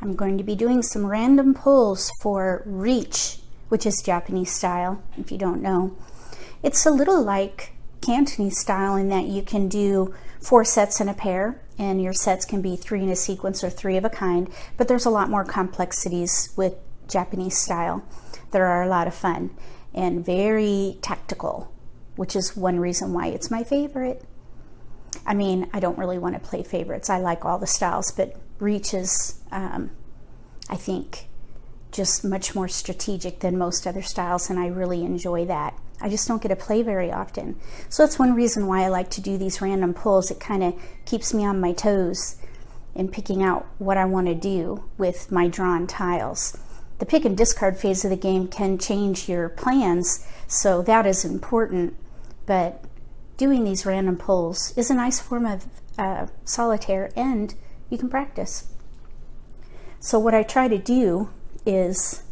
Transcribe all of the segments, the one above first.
I'm going to be doing some random pulls for Riichi, which is Japanese style, if you don't know. It's a little like Cantonese style in that you can do 4 sets in a pair, and your sets can be 3 in a sequence or 3 of a kind, but there's a lot more complexities with Japanese style. There are a lot of fun and very tactical, which is one reason why it's my favorite. I mean, I don't really want to play favorites. I like all the styles, but Riichi is, I think, just much more strategic than most other styles, and I really enjoy that. I just don't get to play very often. So that's one reason why I like to do these random pulls. It kind of keeps me on my toes in picking out what I want to do with my drawn tiles. The pick and discard phase of the game can change your plans, so that is important, but doing these random pulls is a nice form of solitaire, and you can practice. So what I try to do is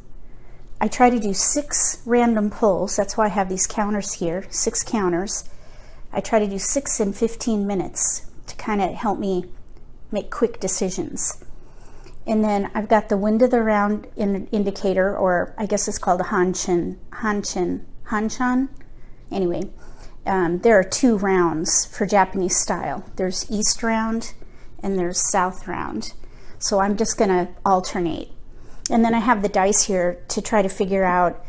I try to do 6 random pulls. That's why I have these counters here, 6 counters. I try to do 6 in 15 minutes to kind of help me make quick decisions. And then I've got the wind of the round indicator, or I guess it's called a hanchan. Anyway, there are 2 rounds for Japanese style. There's east round and there's south round. So I'm just going to alternate. And then I have the dice here to try to figure out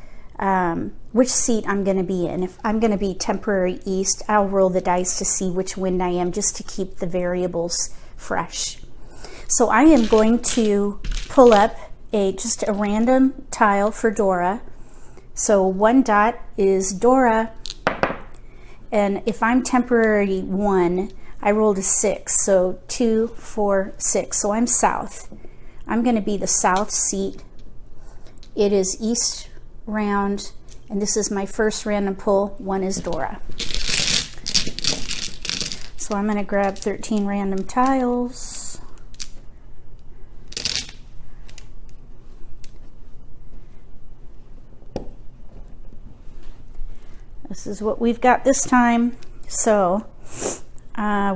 which seat I'm going to be in. If I'm going to be temporary east, I'll roll the dice to see which wind I am, just to keep the variables fresh. So I am going to pull up just a random tile for Dora. So 1 dot is Dora, and if I'm temporary 1, I rolled a 6, so 2, 4, 6. So I'm south. I'm going to be the south seat. It is east round, and this is my first random pull. 1 is Dora. So I'm going to grab 13 random tiles. This is what we've got this time. So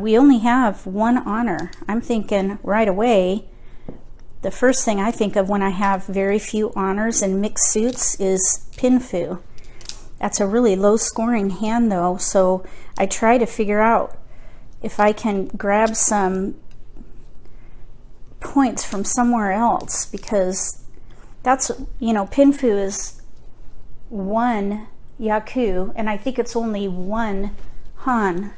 we only have 1 honor. I'm thinking right away, the first thing I think of when I have very few honors and mixed suits is pinfu. That's a really low scoring hand though, so I try to figure out if I can grab some points from somewhere else, because that's, you know, pinfu is 1 yaku, and I think it's only 1 han.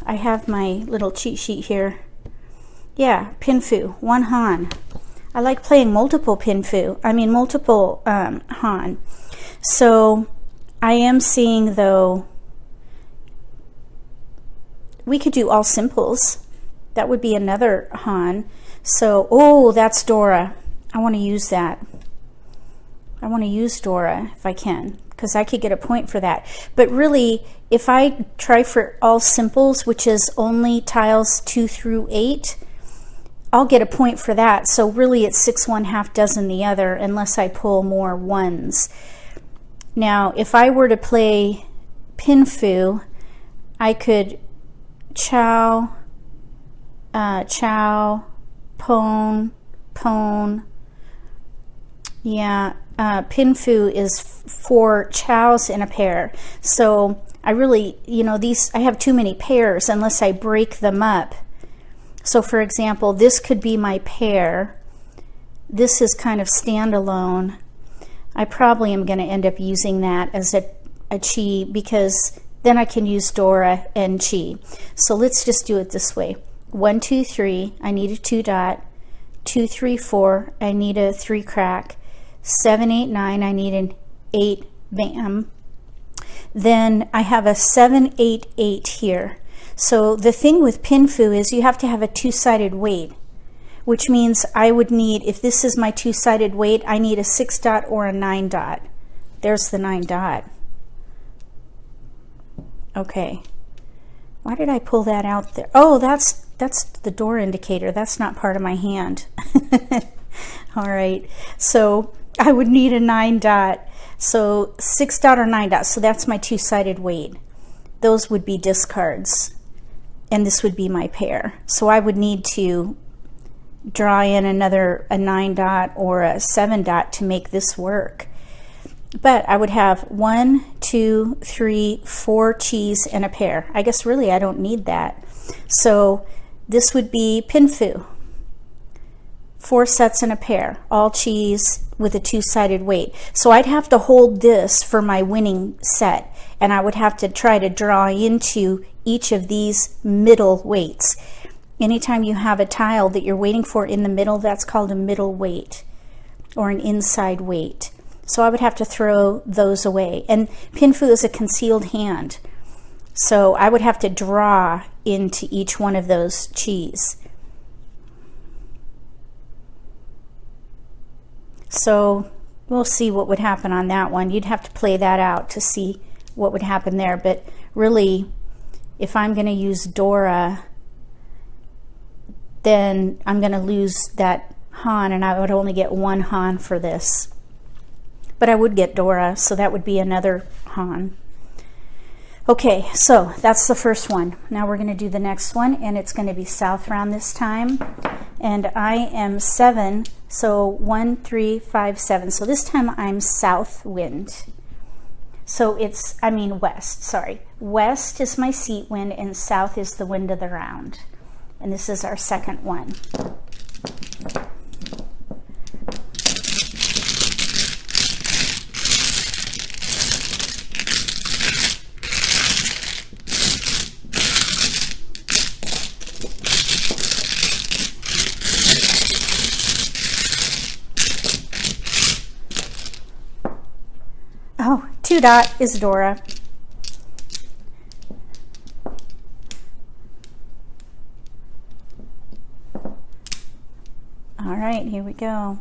I have my little cheat sheet here. Yeah, pinfu, 1 han. I like playing multiple multiple han. So I am seeing, though, we could do all simples. That would be another han. So, oh, that's Dora. I want to use that. I want to use Dora if I can, because I could get a point for that. But really, if I try for all simples, which is only tiles 2 through 8, I'll get a point for that. So really it's 6 1 half dozen the other, unless I pull more 1s. Now, if I were to play pinfu, I could chow, pone. Yeah, pinfu is 4 chows in a pair. So I really, you know, I have too many pairs unless I break them up. So for example, this could be my pair. This is kind of standalone. I probably am going to end up using that as a chi, because then I can use Dora and chi. So let's just do it this way. 1 2 3, I need a 2 dot. 2 3 4, I need a 3 crack. 7 8 9, I need an 8 bam. Then I have a 7 8 8 here. So the thing with pinfu is you have to have a 2-sided weight, which means I would need, if this is my 2-sided weight, I need a 6 dot or a 9 dot. There's the 9 dot. Okay. Why did I pull that out there? Oh, that's the door indicator. That's not part of my hand. All right. So I would need a 9 dot. So 6 dot or 9 dot. So that's my 2-sided weight. Those would be discards. And this would be my pair. So I would need to draw in a 9 dot or a 7 dot to make this work. But I would have 1, 2, 3, 4 cheese and a pair. I guess really I don't need that. So this would be pinfu. 4 sets and a pair, all cheese with a 2-sided weight. So I'd have to hold this for my winning set, and I would have to try to draw into each of these middle weights. Anytime you have a tile that you're waiting for in the middle, that's called a middle weight or an inside weight. So I would have to throw those away. And pinfu is a concealed hand. So I would have to draw into each one of those cheese. So we'll see what would happen on that one. You'd have to play that out to see what would happen there. But really, if I'm going to use Dora, then I'm going to lose that Han, and I would only get 1 Han for this. But I would get Dora, so that would be another Han. Okay, so that's the first one. Now we're going to do the next one, and it's going to be south round this time. And I am 7, so 1, 3, 5, 7. So this time I'm south wind. So west, sorry. West is my seat wind, and south is the wind of the round. And this is our second one. Oh, 2 dot is Dora. All right, here we go.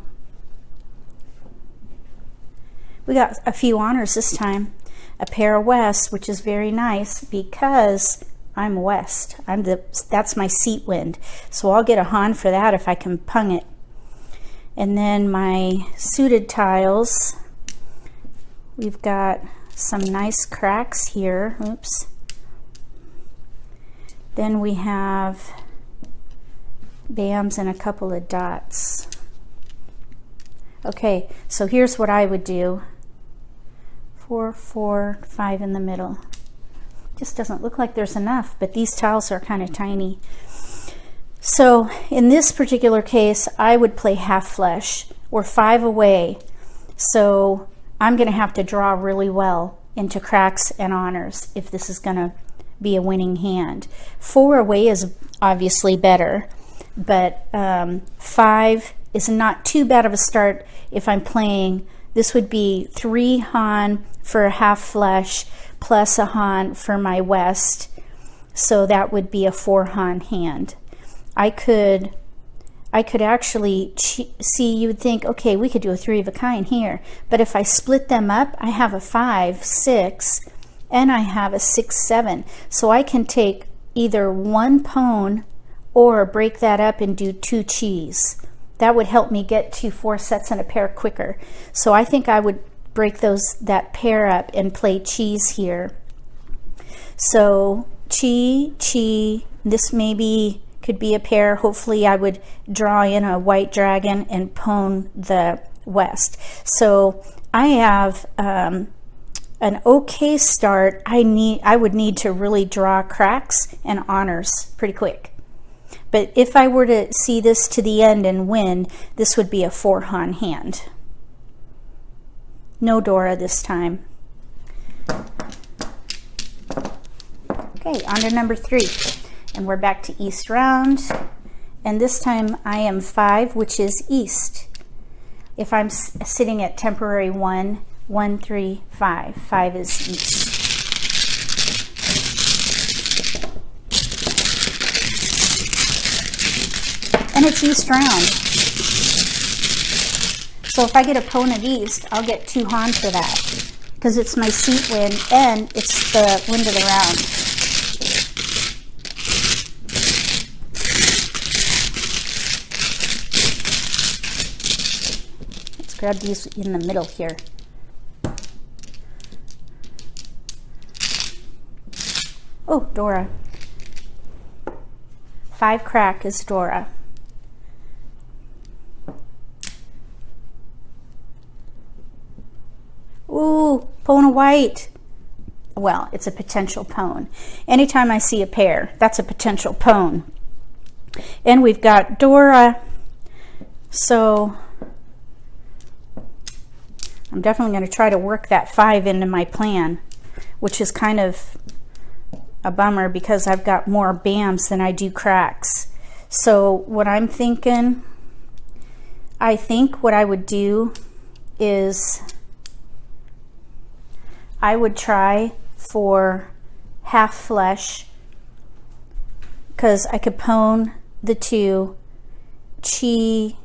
We got a few honors this time. A pair of west, which is very nice because I'm west. That's my seat wind. So I'll get a Han for that if I can pung it. And then my suited tiles, we've got some nice cracks here. Oops. Then we have bams and a couple of dots. Okay, so here's what I would do. 4, 4, 5 in the middle. Just doesn't look like there's enough, but these tiles are kind of tiny. So in this particular case, I would play half flush or 5 away. So I'm going to have to draw really well into cracks and honors if this is going to be a winning hand. 4 away is obviously better, but 5 is not too bad of a start if I'm playing. This would be 3 Han for a half flush plus a Han for my west. So that would be a 4 Han hand. I could actually see, you would think, okay, we could do a 3 of a kind here. But if I split them up, I have a 5, 6, and I have a 6, 7. So I can take either 1 pone or break that up and do 2 cheese. That would help me get to 4 sets and a pair quicker. So I think I would break that pair up and play cheese here. So chi, chi, this maybe could be a pair. Hopefully I would draw in a white dragon and pone the west. So I have an okay start. I would need to really draw cracks and honors pretty quick. But if I were to see this to the end and win, this would be a 4 Han hand. No Dora this time. Okay, on to number 3. And we're back to east round. And this time I am 5, which is east. If I'm sitting at temporary 1, 1, 3, 5. 5 is east. And it's east round. So if I get a pone of east, I'll get 2 Han for that, because it's my seat wind and it's the wind of the round. Let's grab these in the middle here. Oh, Dora. 5 crack is Dora. Ooh, pone of white. Well, it's a potential pone. Anytime I see a pair, that's a potential pone. And we've got Dora. So I'm definitely going to try to work that 5 into my plan, which is kind of a bummer because I've got more bams than I do cracks. So what I'm thinking, I think what I would do is I would try for half flush, because I could pone the 2, chi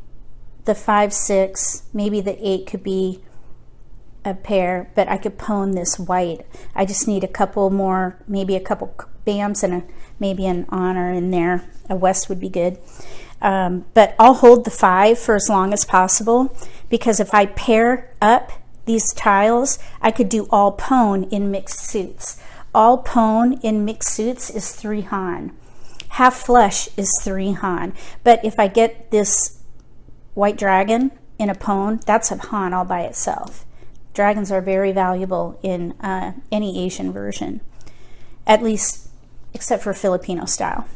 the 5, 6, maybe the 8 could be a pair, but I could pone this white. I just need a couple more, maybe a couple bams and maybe an honor in there. A west would be good. But I'll hold the 5 for as long as possible, because if I pair up these tiles, I could do all pone in mixed suits. All pone in mixed suits is 3 Han. Half flush is 3 Han. But if I get this white dragon in a pone, that's a Han all by itself. Dragons are very valuable in any Asian version, at least except for Filipino style.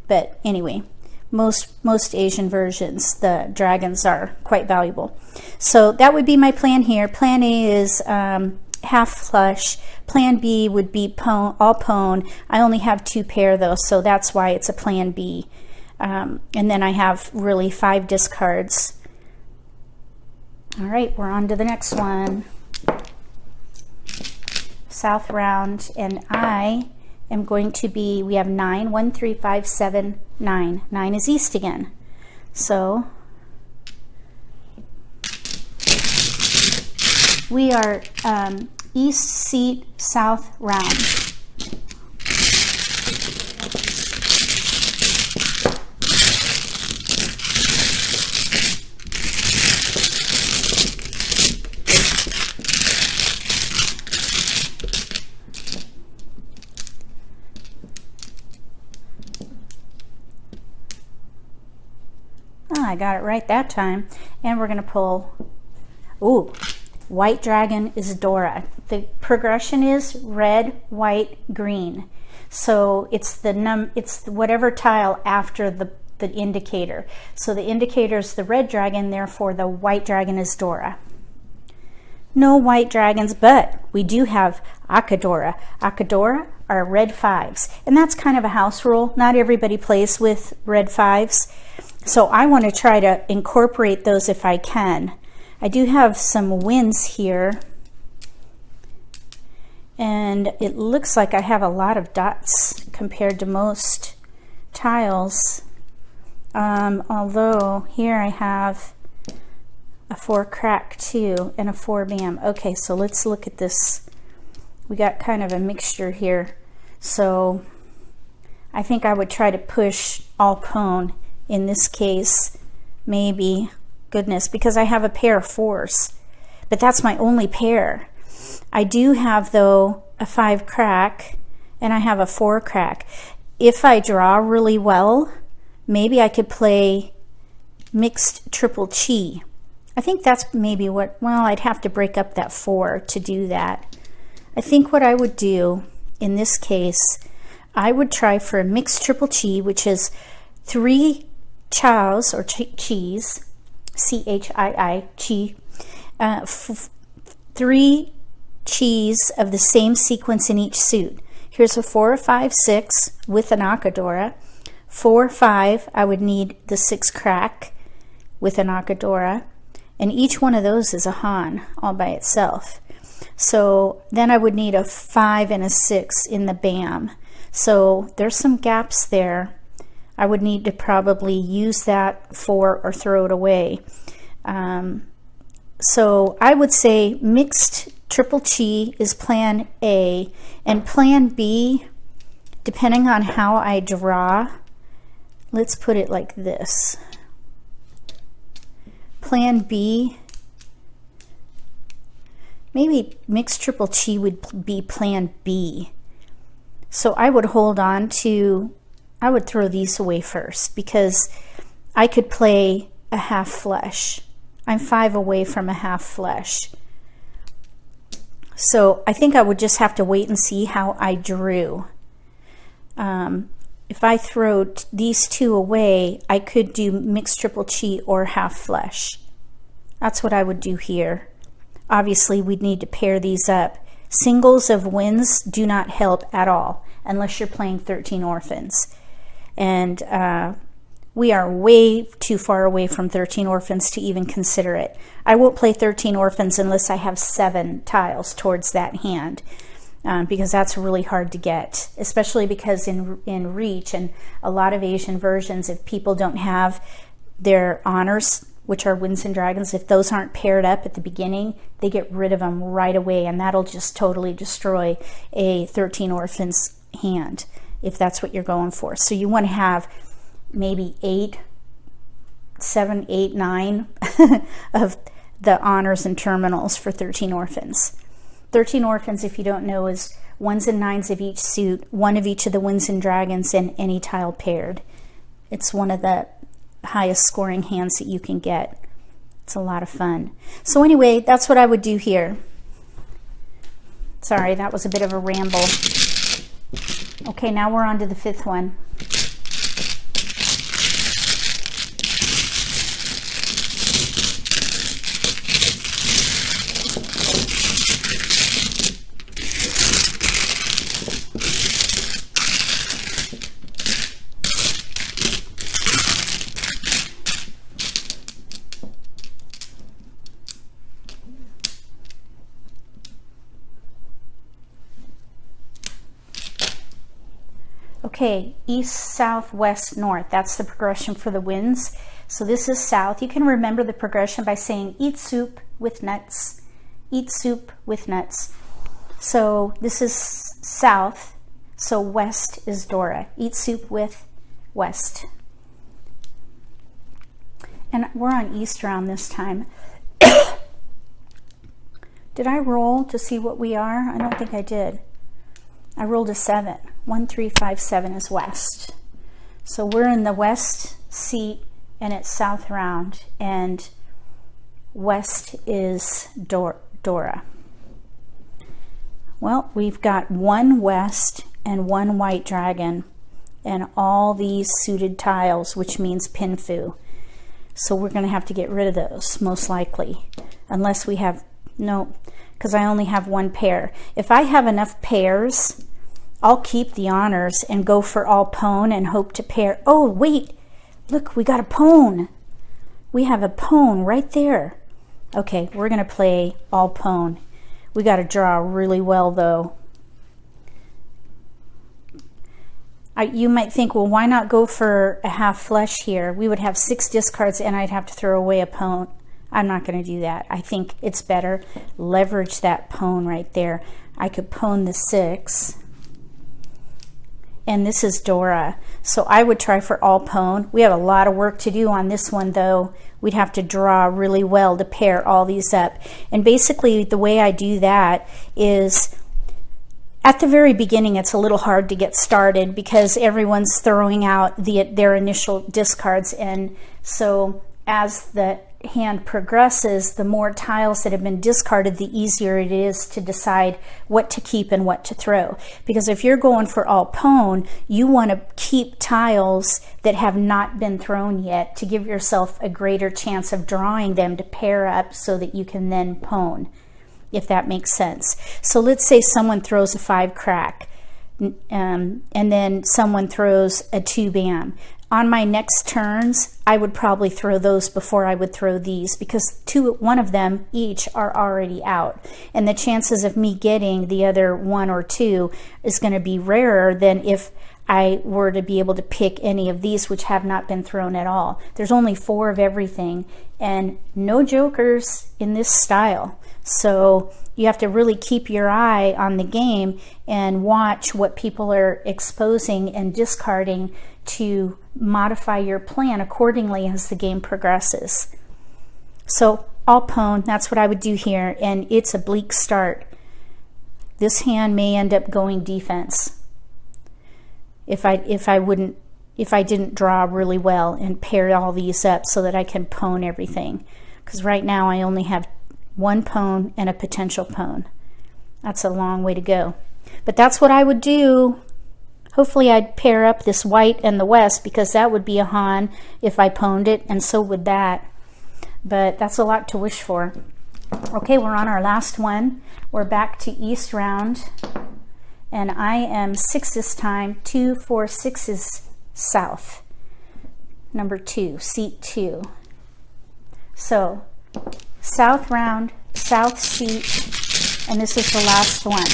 But anyway, most Asian versions, the dragons are quite valuable. So that would be my plan here. Plan A is half flush. Plan B would be pone, all pone. I only have 2 pair though, so that's why it's a plan B. And then I have really 5 discards. All right, we're on to the next one. South round, and I am going to be, we have 9, 1, 3, 5, 7, 9. 9 is east again. So we are east seat, south round. I got it right that time. And we're going to pull, ooh, white dragon is Dora. The progression is red, white, green. So it's it's whatever tile after the indicator. So the indicator is the red dragon, therefore the white dragon is Dora. No white dragons, but we do have Akadora. Akadora are red 5s. And that's kind of a house rule. Not everybody plays with red 5s. So I want to try to incorporate those if I can. I do have some wins here, and it looks like I have a lot of dots compared to most tiles. Although here I have a 4 crack too and a 4 bam. Okay, so let's look at this. We got kind of a mixture here. So I think I would try to push all pone in this case, maybe, goodness, because I have a pair of 4s, but that's my only pair. I do have though a 5 crack and I have a 4 crack. If I draw really well, maybe I could play mixed triple chi. I think that's maybe what, well, I'd have to break up that 4 to do that. I think what I would do in this case, I would try for a mixed triple chi, which is 3 chows or cheese, C-H-I-I, chi, 3 cheese of the same sequence in each suit. Here's a 4, 5, 6 with an Akadora. 4, 5, I would need the 6 crack with an Akadora, and each one of those is a Han all by itself. So then I would need a 5 and a 6 in the bam. So there's some gaps there. I would need to probably use that for or throw it away. So I would say mixed triple chi is plan A, and plan B, depending on how I draw, let's put it like this. Plan B, maybe mixed triple chi would be plan B. So I would hold on to, I would throw these away first because I could play a half flush. I'm 5 away from a half flush. So I think I would just have to wait and see how I drew. If I throw these two away, I could do mixed triple chi or half flush. That's what I would do here. Obviously, we'd need to pair these up. Singles of wins do not help at all unless you're playing 13 orphans. And we are way too far away from 13 orphans to even consider it. I won't play 13 orphans unless I have 7 tiles towards that hand. Because that's really hard to get, especially because in Riichi and a lot of Asian versions, if people don't have their honors, which are wins and dragons, if those aren't paired up at the beginning, they get rid of them right away, and that'll just totally destroy a 13 orphans hand if that's what you're going for. So you want to have maybe 7, 8, 9 of the honors and terminals for 13 orphans. 13 orphans, if you don't know, is 1s and 9s of each suit, 1 of each of the winds and dragons, and any tile paired. It's one of the highest scoring hands that you can get. It's a lot of fun. So anyway, that's what I would do here. Sorry, that was a bit of a ramble. Okay, now we're on to the 5th one. Okay, east, south, west, north. That's the progression for the winds. So this is south. You can remember the progression by saying eat soup with nuts. Eat soup with nuts. So this is south. So west is Dora. Eat soup with west. And we're on east around this time. Did I roll to see what we are? I don't think I did. I rolled a 7. 1, 3, 5, 7 is west. So we're in the west seat and it's south round, and west is Dora. Well, we've got 1 west and 1 white dragon and all these suited tiles, which means pinfu. So we're going to have to get rid of those most likely, unless we have, no, because I only have 1 pair. If I have enough pairs, I'll keep the honors and go for all pwn and hope to pair. Oh, wait, look, we got a pwn. We have a pwn right there. Okay, we're going to play all pwn. We got to draw really well, though. You might think, well, why not go for a half flush here? We would have 6 discards and I'd have to throw away a pwn. I'm not going to do that. I think it's better. Leverage that pwn right there. I could pwn the 6. And this is Dora. So I would try for all pwn. We have a lot of work to do on this one, though. We'd have to draw really well to pair all these up. And basically the way I do that is at the very beginning it's a little hard to get started because everyone's throwing out their initial discards, and so as the hand progresses, the more tiles that have been discarded, the easier it is to decide what to keep and what to throw. Because if you're going for all pwn, you want to keep tiles that have not been thrown yet to give yourself a greater chance of drawing them to pair up so that you can then pwn, if that makes sense. So let's say someone throws a 5 crack and then someone throws a 2 bam. On my next turns, I would probably throw those before I would throw these, because one of them each are already out. And the chances of me getting the other 1 or 2 is going to be rarer than if I were to be able to pick any of these which have not been thrown at all. There's only 4 of everything and no jokers in this style. So you have to really keep your eye on the game and watch what people are exposing and discarding to modify your plan accordingly as the game progresses. So all pwn, that's what I would do here, and it's a bleak start. This hand may end up going defense if I didn't draw really well and pair all these up so that I can pwn everything. Because right now I only have 1 pwn and a potential pwn. That's a long way to go. But that's what I would do. Hopefully I'd pair up this white and the west, because that would be a Han if I pwned it, and so would that. But that's a lot to wish for. Okay, we're on our last one. We're back to east round, and I am 6 this time. 2, 4, 6 is south. Number 2, seat 2. So south round, south seat, and this is the last one.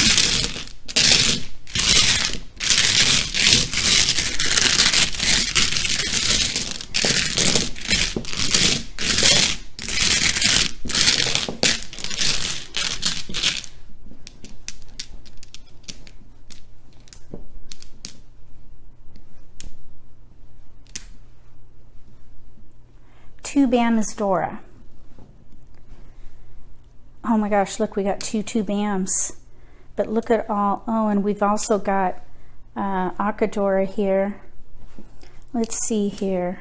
Two bam is Dora. Oh my gosh, look, we got two bams. But look at all, oh, and we've also got Akadora here. Let's see here.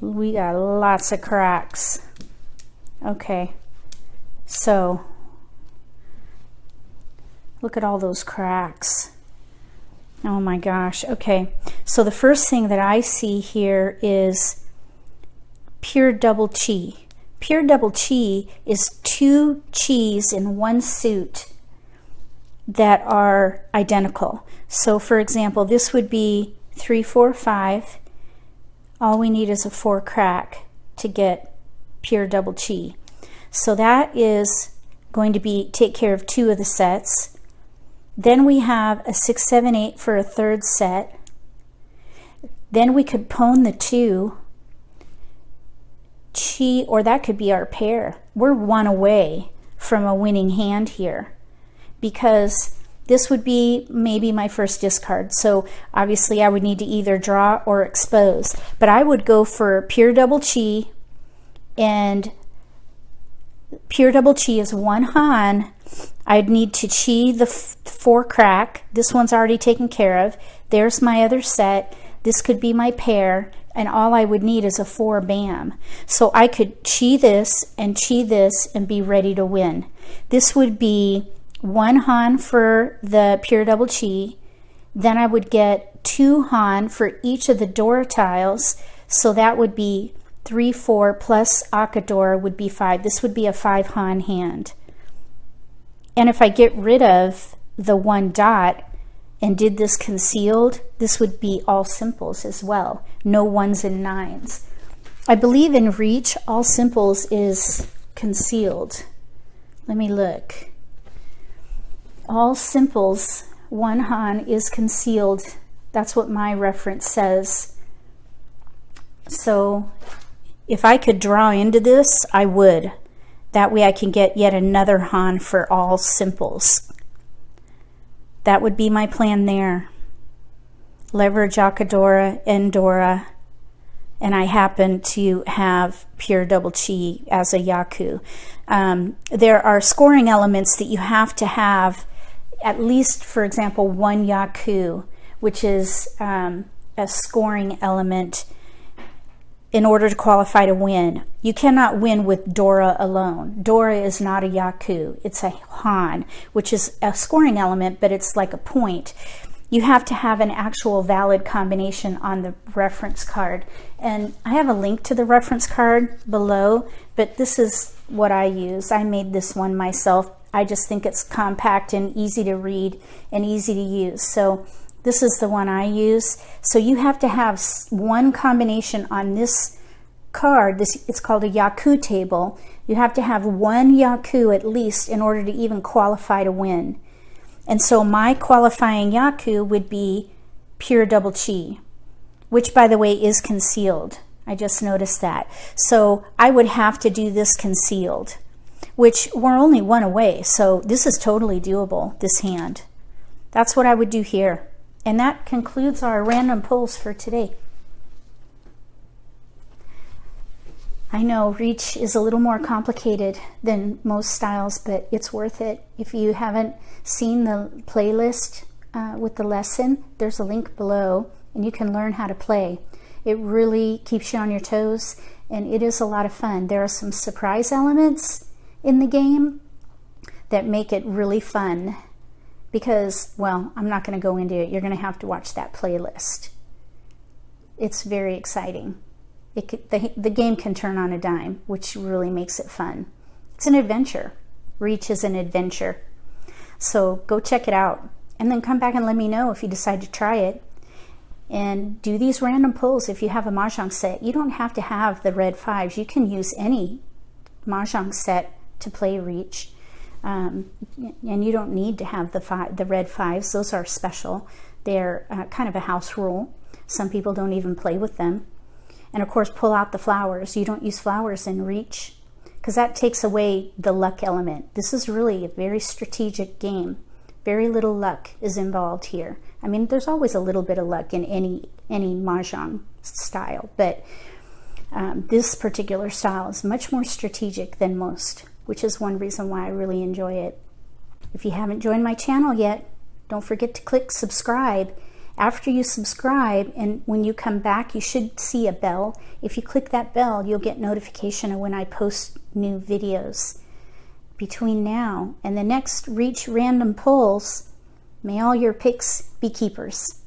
We got lots of cracks. Okay, so look at all those cracks. Oh my gosh. Okay, so the first thing that I see here is pure double chi. Pure double chi is 2 chis in one suit that are identical. So for example, this would be 3, 4, 5. All we need is a 4 crack to get pure double chi. So that is going to be take care of 2 of the sets. Then we have a 6, 7, 8 for a 3rd set. Then we could pwn the 2 chi, or that could be our pair. We're 1 away from a winning hand here, because this would be maybe my first discard. So obviously I would need to either draw or expose, but I would go for pure double chi, and pure double chi is 1 Han. I'd need to chi the 4 crack. This one's already taken care of. There's my other set. This could be my pair, and all I would need is a 4 bam. So I could chi this and be ready to win. This would be 1 Han for the pure double chi. Then I would get 2 Han for each of the Dora tiles. So that would be 3, 4 plus Akadora would be 5. This would be a 5 Han hand. And if I get rid of the 1 dot and did this concealed, this would be all simples as well. No 1s and 9s. I believe in Riichi, all simples is concealed. Let me look. All simples, 1 Han is concealed. That's what my reference says. So if I could draw into this, I would. That way I can get yet another Han for all simples. That would be my plan there. Leverage Akadora and Dora, and I happen to have pure double chi as a Yaku. There are scoring elements that you have to have at least, for example, 1 Yaku, which is a scoring element in order to qualify to win. You cannot win with Dora alone. Dora is not a Yaku. It's a Han, which is a scoring element, but it's like a point. You have to have an actual valid combination on the reference card. And I have a link to the reference card below, but this is what I use. I made this one myself. I just think it's compact and easy to read and easy to use. So this is the one I use. So you have to have 1 combination on this card. It's called a Yaku table. You have to have 1 Yaku at least in order to even qualify to win. And so my qualifying Yaku would be pure double chi, which by the way is concealed. I just noticed that. So I would have to do this concealed, which we're only 1 away. So this is totally doable, this hand. That's what I would do here. And that concludes our random pulls for today. I know Riichi is a little more complicated than most styles, but it's worth it. If you haven't seen the playlist with the lesson, there's a link below and you can learn how to play. It really keeps you on your toes, and it is a lot of fun. There are some surprise elements in the game that make it really fun because, well, I'm not going to go into it. You're going to have to watch that playlist. It's very exciting. The game can turn on a dime, which really makes it fun. It's an adventure. Riichi is an adventure. So go check it out and then come back and let me know if you decide to try it. And do these random pulls if you have a Mahjong set. You don't have to have the red fives. You can use any Mahjong set to play Riichi. And you don't need to have the red fives. Those are special. They're kind of a house rule. Some people don't even play with them. And of course, pull out the flowers. You don't use flowers in Riichi because that takes away the luck element. This is really a very strategic game. Very little luck is involved here. I mean, there's always a little bit of luck in any Mahjong style, but this particular style is much more strategic than most, which is one reason why I really enjoy it. If you haven't joined my channel yet, don't forget to click subscribe. After you subscribe, and when you come back, you should see a bell. If you click that bell, you'll get notification of when I post new videos. Between now and the next Riichi random pulls, may all your picks be keepers.